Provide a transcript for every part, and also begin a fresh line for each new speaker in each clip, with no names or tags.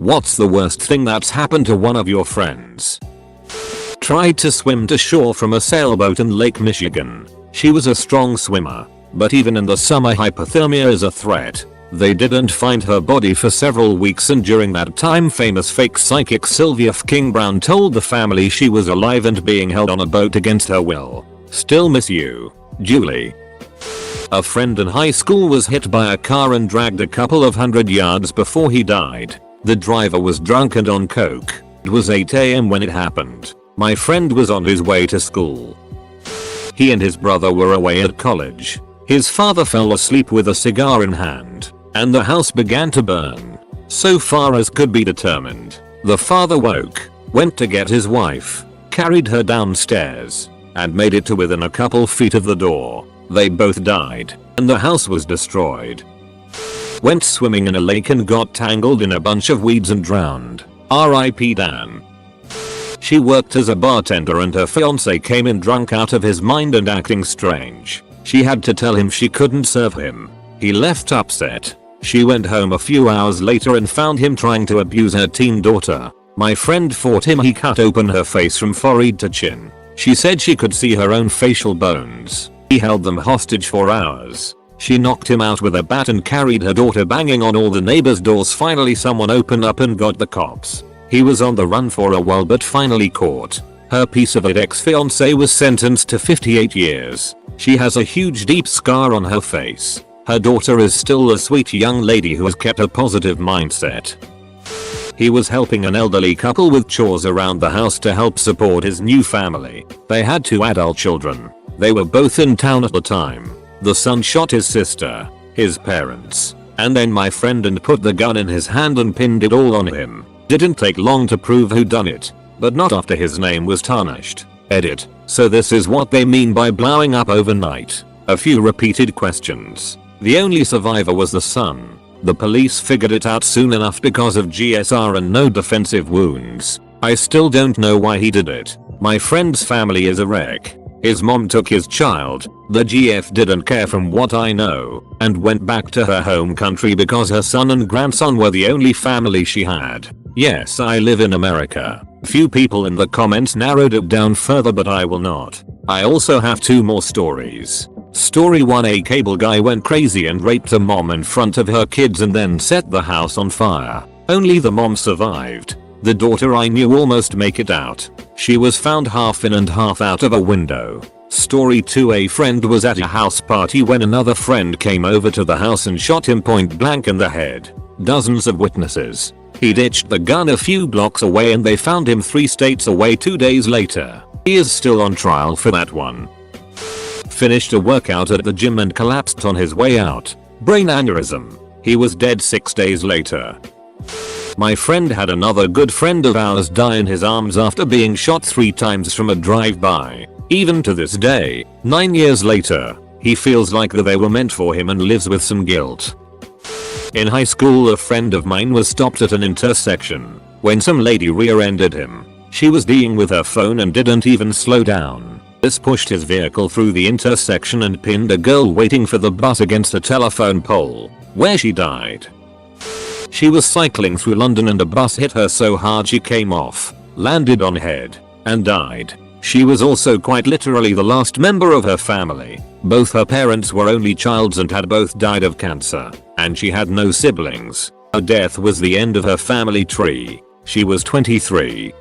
What's the worst thing that's happened to one of your friends? Tried to swim to shore from a sailboat in Lake Michigan. She was a strong swimmer, but even in the summer hypothermia is a threat. They didn't find her body for several weeks, and during that time famous fake psychic Sylvia F. King Brown told the family she was alive and being held on a boat against her will. Still miss you, Julie. A friend in high school was hit by a car and dragged a couple of 100 yards before he died. The driver was drunk and on coke. It was 8 AM when it happened. My friend was on his way to school. He and his brother were away at college. His father fell asleep with a cigar in hand, and the house began to burn. So far as could be determined, the father woke, went to get his wife, carried her downstairs, and made it to within a couple feet of the door. They both died, and the house was destroyed. Went swimming in a lake and got tangled in a bunch of weeds and drowned. R.I.P. Dan. She worked as a bartender and her fiance came in drunk out of his mind and acting strange. She had to tell him she couldn't serve him. He left upset. She went home a few hours later and found him trying to abuse her teen daughter. My friend fought him. He cut open her face from forehead to chin. She said she could see her own facial bones. He held them hostage for hours. She knocked him out with a bat and carried her daughter, banging on all the neighbors' doors. Finally someone opened up and got the cops. He was on the run for a while but finally caught. Her piece of it ex-fiance was sentenced to 58 years. She has a huge deep scar on her face. Her daughter is still a sweet young lady who has kept a positive mindset. He was helping an elderly couple with chores around the house to help support his new family. They had 2 adult children. They were both in town at the time. The son shot his sister, his parents, and then my friend, and put the gun in his hand and pinned it all on him. Didn't take long to prove who done it, but not after his name was tarnished. Edit. So this is what they mean by blowing up overnight. A few repeated questions. The only survivor was the son. The police figured it out soon enough because of GSR and no defensive wounds. I still don't know why he did it. My friend's family is a wreck. His mom took his child, the GF didn't care from what I know, and went back to her home country because her son and grandson were the only family she had. Yes, I live in America. Few people in the comments narrowed it down further, but I will not. I also have 2 more stories. Story 1. A cable guy went crazy and raped a mom in front of her kids and then set the house on fire. Only the mom survived. The daughter I knew almost make it out. She was found half in and half out of a window. Story 2. A friend was at a house party when another friend came over to the house and shot him point blank in the head. Dozens of witnesses. He ditched the gun a few blocks away and they found him 3 states away 2 days later. He is still on trial for that one. Finished a workout at the gym and collapsed on his way out. Brain aneurysm. He was dead 6 days later. My friend had another good friend of ours die in his arms after being shot 3 times from a drive-by. Even to this day, 9 years later, he feels like that they were meant for him and lives with some guilt. In high school, a friend of mine was stopped at an intersection when some lady rear-ended him. She was dealing with her phone and didn't even slow down. This pushed his vehicle through the intersection and pinned a girl waiting for the bus against a telephone pole, where she died. She was cycling through London and a bus hit her so hard she came off, landed on head, and died. She was also quite literally the last member of her family. Both her parents were only childs and had both died of cancer, and she had no siblings. Her death was the end of her family tree. She was 23.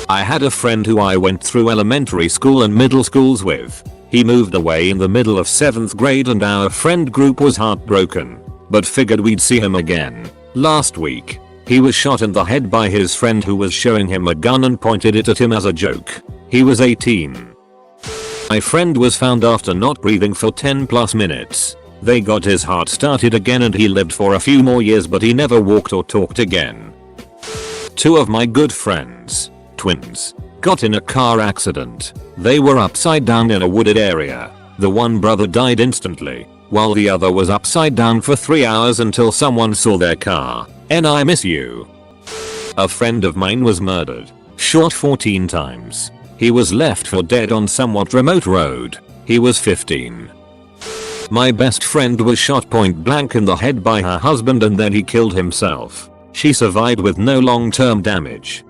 I had a friend who I went through elementary school and middle schools with. He moved away in the middle of 7th grade and our friend group was heartbroken, but figured we'd see him again. Last week, he was shot in the head by his friend who was showing him a gun and pointed it at him as a joke. He was 18. My friend was found after not breathing for 10+ minutes. They got his heart started again and he lived for a few more years, but he never walked or talked again. 2 of my good friends, twins, got in a car accident. They were upside down in a wooded area. The one brother died instantly, while the other was upside down for 3 hours until someone saw their car. I miss you. A friend of mine was murdered, shot 14 times. He was left for dead on somewhat remote road. He was 15. My best friend was shot point blank in the head by her husband and then he killed himself. She survived with no long-term damage.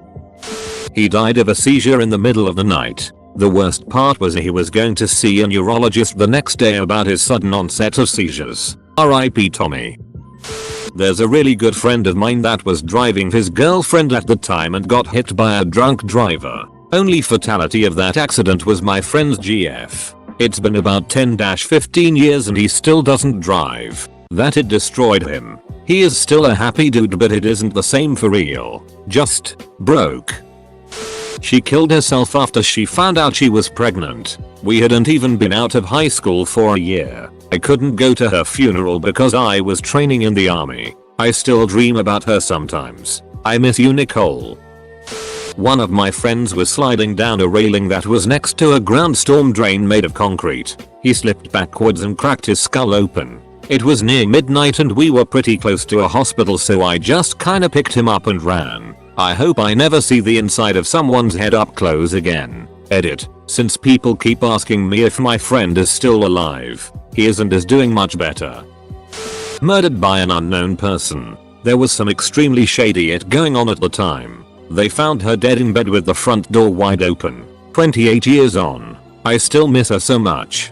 He died of a seizure in the middle of the night. The worst part was he was going to see a neurologist the next day about his sudden onset of seizures. R.I.P. Tommy. There's a really good friend of mine that was driving his girlfriend at the time and got hit by a drunk driver. Only fatality of that accident was my friend's GF. It's been about 10-15 years and he still doesn't drive. That it destroyed him. He is still a happy dude, but it isn't the same for real. Just broke. She killed herself after she found out she was pregnant. We hadn't even been out of high school for a year. I couldn't go to her funeral because I was training in the army. I still dream about her sometimes. I miss you, Nicole. One of my friends was sliding down a railing that was next to a ground storm drain made of concrete. He slipped backwards and cracked his skull open. It was near midnight and we were pretty close to a hospital, so I just kinda picked him up and ran. I hope I never see the inside of someone's head up close again. Edit. Since people keep asking me if my friend is still alive. He isn't, is doing much better. Murdered by an unknown person. There was some extremely shady shit going on at the time. They found her dead in bed with the front door wide open. 28 years on. I still miss her so much.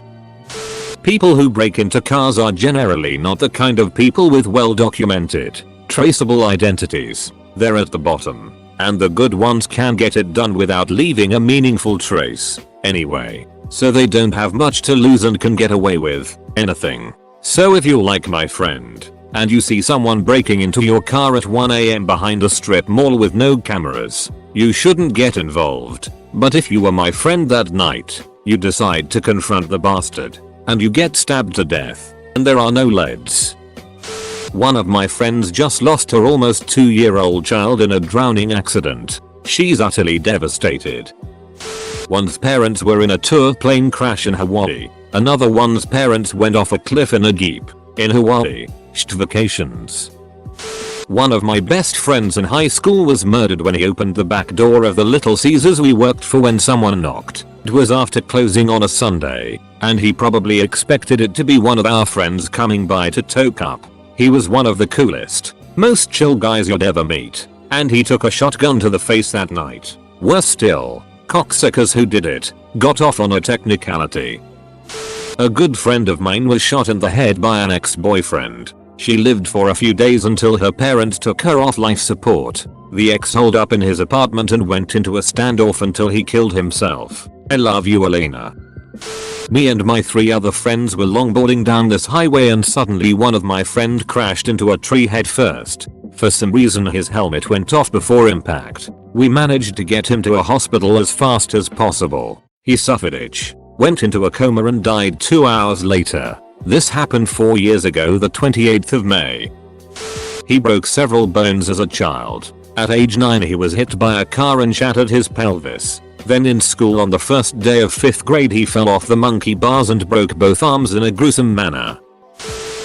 People who break into cars are generally not the kind of people with well-documented, traceable identities. They're at the bottom. And the good ones can get it done without leaving a meaningful trace. Anyway. So they don't have much to lose and can get away with anything. So if you're like my friend, and you see someone breaking into your car at 1 AM behind a strip mall with no cameras, you shouldn't get involved. But if you were my friend that night, you decide to confront the bastard, and you get stabbed to death, and there are no leads. One of my friends just lost her almost 2-year-old child in a drowning accident. She's utterly devastated. One's parents were in a tour plane crash in Hawaii. Another one's parents went off a cliff in a jeep in Hawaii. Vacations. One of my best friends in high school was murdered when he opened the back door of the Little Caesars we worked for when someone knocked. It was after closing on a Sunday, and he probably expected it to be one of our friends coming by to toke up. He was one of the coolest, most chill guys you'd ever meet, and he took a shotgun to the face that night. Worse still, cocksuckers who did it got off on a technicality. A good friend of mine was shot in the head by an ex-boyfriend. She lived for a few days until her parents took her off life support. The ex holed up in his apartment and went into a standoff until he killed himself. I love you, Elena. Me and my 3 other friends were longboarding down this highway and suddenly one of my friend crashed into a tree head first. For some reason his helmet went off before impact. We managed to get him to a hospital as fast as possible. He suffered itch, went into a coma and died 2 hours later. This happened 4 years ago, the 28th of May. He broke several bones as a child. At age 9 he was hit by a car and shattered his pelvis. Then in school on the first day of 5th grade he fell off the monkey bars and broke both arms in a gruesome manner.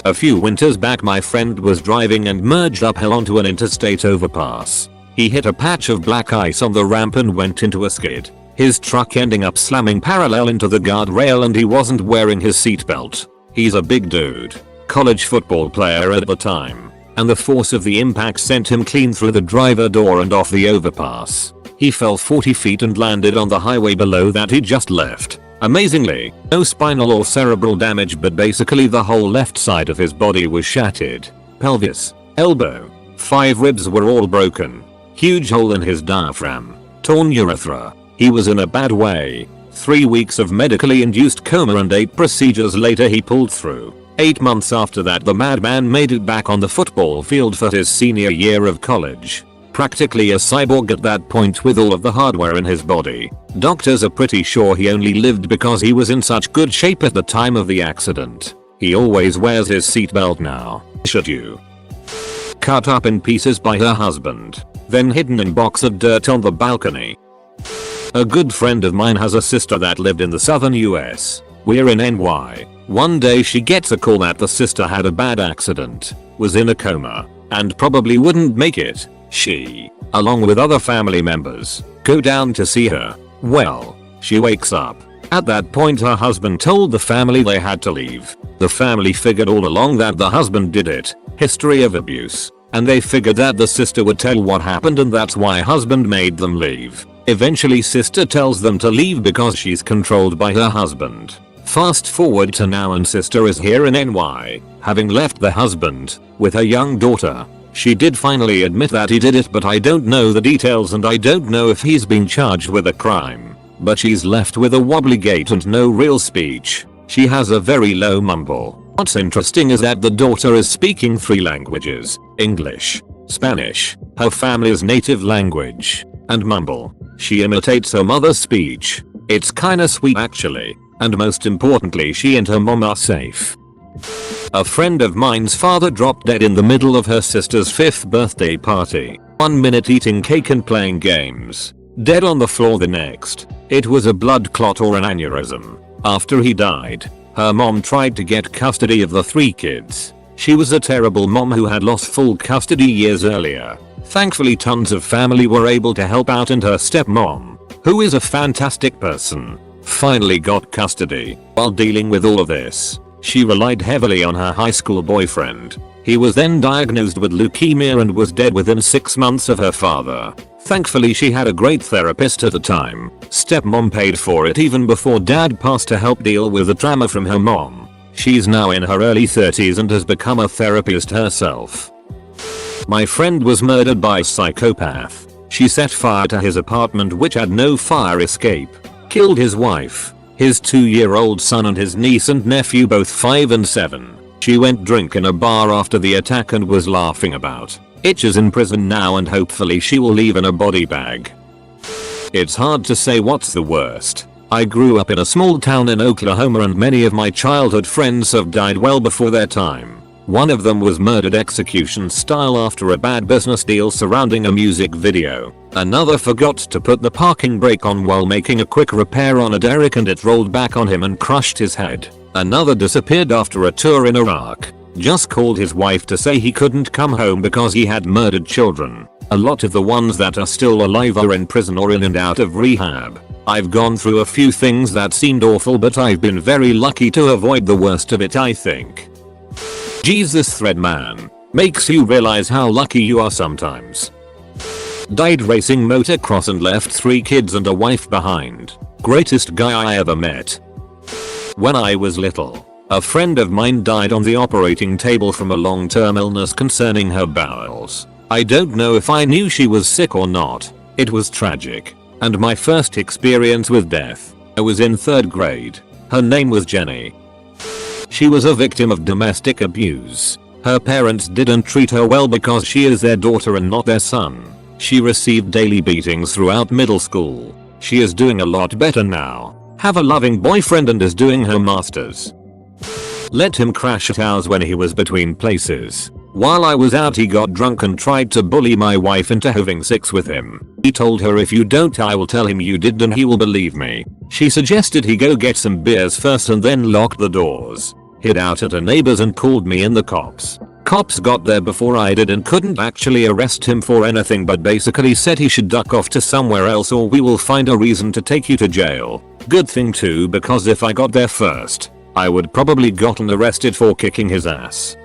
A few winters back my friend was driving and merged uphill onto an interstate overpass. He hit a patch of black ice on the ramp and went into a skid. His truck ending up slamming parallel into the guardrail and he wasn't wearing his seatbelt. He's a big dude, college football player at the time, and the force of the impact sent him clean through the driver door and off the overpass. He fell 40 feet and landed on the highway below that he just left. Amazingly, no spinal or cerebral damage, but basically the whole left side of his body was shattered. Pelvis, elbow, 5 ribs were all broken. Huge hole in his diaphragm, torn urethra. He was in a bad way. 3 weeks of medically induced coma and 8 procedures later he pulled through. 8 months after that the madman made it back on the football field for his senior year of college. Practically a cyborg at that point with all of the hardware in his body. Doctors are pretty sure he only lived because he was in such good shape at the time of the accident. He always wears his seatbelt now. Should you? Cut up in pieces by her husband, then hidden in box of dirt on the balcony. A good friend of mine has a sister that lived in the southern US. We're in NY. One day she gets a call that the sister had a bad accident, was in a coma, and probably wouldn't make it. She, along with other family members, go down to see her. Well, she wakes up. At that point her husband told the family they had to leave. The family figured all along that the husband did it. History of abuse. and they figured that the sister would tell what happened and that's why husband made them leave. Eventually sister tells them to leave because she's controlled by her husband. Fast forward to now and sister is here in NY, having left the husband, with her young daughter. She did finally admit that he did it, but I don't know the details and I don't know if he's been charged with a crime. But she's left with a wobbly gait and no real speech. She has a very low mumble. What's interesting is that the daughter is speaking 3 languages, English, Spanish, her family's native language, and mumble. She imitates her mother's speech. It's kinda sweet actually. And most importantly, she and her mom are safe. A friend of mine's father dropped dead in the middle of her sister's 5th birthday party. 1 minute eating cake and playing games. Dead on the floor the next. It was a blood clot or an aneurysm. After he died, her mom tried to get custody of the 3 kids. She was a terrible mom who had lost full custody years earlier. Thankfully tons of family were able to help out and her stepmom, who is a fantastic person, finally got custody. While dealing with all of this, she relied heavily on her high school boyfriend. He was then diagnosed with leukemia and was dead within 6 months of her father. Thankfully she had a great therapist at the time. Stepmom paid for it even before dad passed to help deal with the trauma from her mom. She's now in her early 30s and has become a therapist herself. My friend was murdered by a psychopath. She set fire to his apartment which had no fire escape. Killed his wife, his 2-year-old son and his niece and nephew, both 5 and 7. She went drink in a bar after the attack and was laughing about it. Is in prison now and hopefully she will leave in a body bag. It's hard to say what's the worst. I grew up in a small town in Oklahoma and many of my childhood friends have died well before their time. One of them was murdered execution style after a bad business deal surrounding a music video. Another forgot to put the parking brake on while making a quick repair on a derrick and it rolled back on him and crushed his head. Another disappeared after a tour in Iraq. Just called his wife to say he couldn't come home because he had murdered children. A lot of the ones that are still alive are in prison or in and out of rehab. I've gone through a few things that seemed awful but I've been very lucky to avoid the worst of it, I think. Jesus, thread man. Makes you realize how lucky you are sometimes. Died racing motocross and left 3 kids and a wife behind. Greatest guy I ever met. When I was little, a friend of mine died on the operating table from a long-term illness concerning her bowels. I don't know if I knew she was sick or not. It was tragic. And my first experience with death. I was in 3rd grade. Her name was Jenny. She was a victim of domestic abuse. Her parents didn't treat her well because she is their daughter and not their son. She received daily beatings throughout middle school. She is doing a lot better now. Have a loving boyfriend and is doing her masters. Let him crash at ours when he was between places. While I was out he got drunk and tried to bully my wife into having sex with him. He told her if you don't I will tell him you did and he will believe me. She suggested he go get some beers first and then locked the doors. Hid out at a neighbor's and called me and the cops. Cops got there before I did and couldn't actually arrest him for anything but basically said he should duck off to somewhere else or we will find a reason to take you to jail. Good thing too because if I got there first, I would probably gotten arrested for kicking his ass.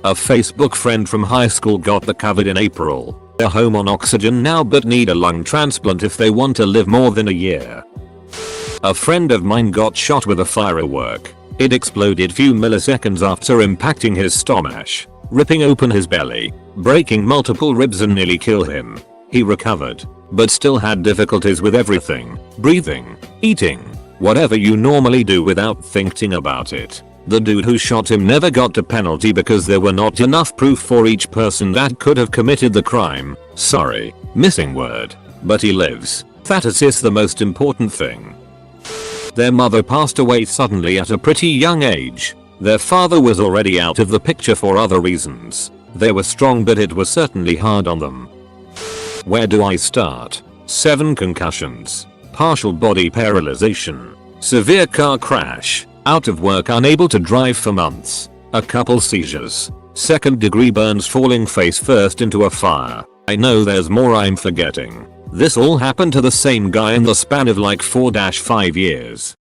A Facebook friend from high school got the COVID in April. They're home on oxygen now but need a lung transplant if they want to live more than a year. A friend of mine got shot with a firework. It exploded few milliseconds after impacting his stomach, ripping open his belly, breaking multiple ribs and nearly killed him. He recovered, but still had difficulties with everything, breathing, eating, whatever you normally do without thinking about it. The dude who shot him never got a penalty because there were not enough proof for each person that could have committed the crime. Sorry, missing word. But he lives. That is the most important thing. Their mother passed away suddenly at a pretty young age. Their father was already out of the picture for other reasons. They were strong but it was certainly hard on them. Where do I start? 7 concussions. Partial body paralyzation. Severe car crash. Out of work unable to drive for months. A couple seizures. 2nd-degree burns falling face first into a fire. I know there's more I'm forgetting. This all happened to the same guy in the span of like 4-5 years.